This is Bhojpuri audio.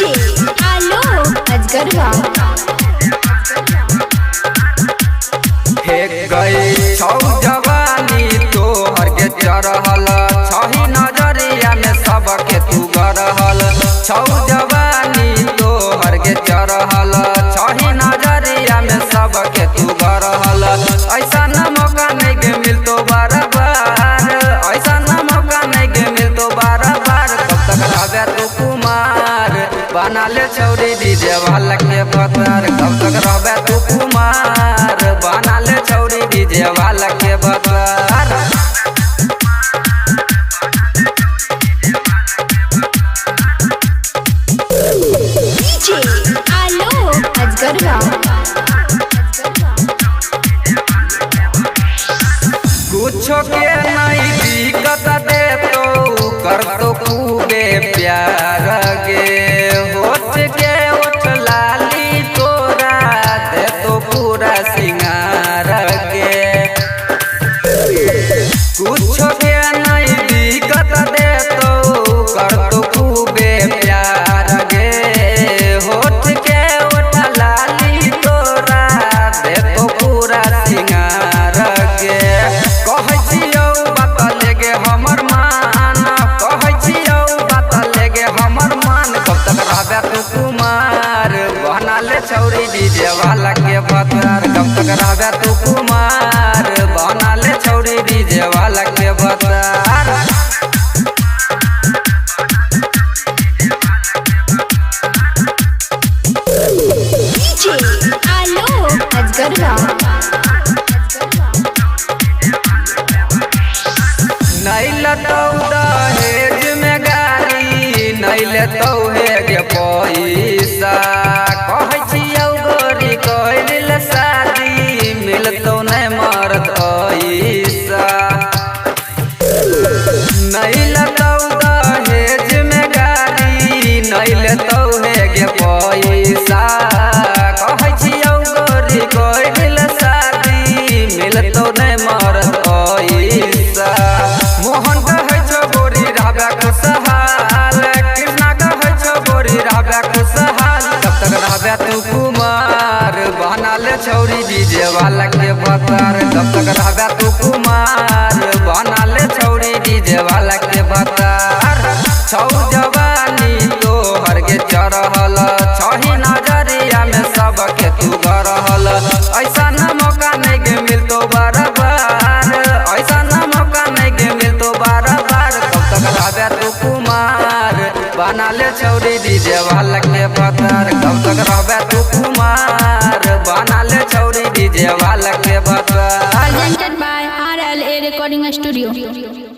डीजे आलो अजगरवा हे गई छौ जवानी तोहर के चढ़ल छही नजरिया में सबके तू गरहल छौ जवानी तोहर के चढ़ल छही नजरिया में सबके तू गरहल ऐसा न मौका नहीं के मिलतो बार बार ऐसा न मौका नहीं के मिलतो बार बार कब तक रहबे तू कुमार बना ले छौरी डीजे वाला के पतार कब तक रहबे तू कुमार बना ले छौरी डीजे वाला के पतार डीजे आलो अजगरवा कुछो के नहीं दिक्कत दे तो कर तो खूबे प्यार गे होठ के ओठ लाली तोरा दे तो पूरा सिंगार गे कुछो के नहीं दिक्कत दे तो कर तो खूबे प्यार गे होठ के ओठ लाली तोरा दे तो पूरा सिंगार गे कहै छियौ बात लेगे हमर मान कहै छियौ बात लेगे हमर मान कब तक रहबे तू कुमार बना ले छौरी डीजे वाला के पतार कब तक रहबे तू कुमार बना ले छौरी डीजे वाला के पतार डीजे आलो अजगरवा नहीं लतौ दहेज में गाड़ी नहीं लेतौ हेगे पैसा कहै छियौ गोरी कैल शादी मिलतौ नहीं मरद ऐसा नहीं लतौ दहेज में गाड़ी नहीं लेतौ हेगे पैसा कहै छियौ गोरी कैल शादी मिलतौ नहीं मरद ऐसा मोहन कहै छौ गोरी रहबे खुशहाल कृष्णा कहै छौ गोरी रहबे खुशहाल कब तक रहबे तू कुमार बना ले छौरी डीजे वाला के पतार कब तक रहबे तू कुमार बना ले छौरी डीजे वाला के पतार छौ जवानी तोहर के चढ़ल छही नजरिया में सबके तू गरहल ऐसा न मौका नहीं के मिलतो बार बार ऐसा न मौका नहीं के मिलतो बार बार कब तक रहबे तू कुमार बना ले छौरी डीजे वाला के पतार कब तक रहबे तू कुमार बना ले छौरी डीजे वाला के पतार presented by RLA Recording Studio।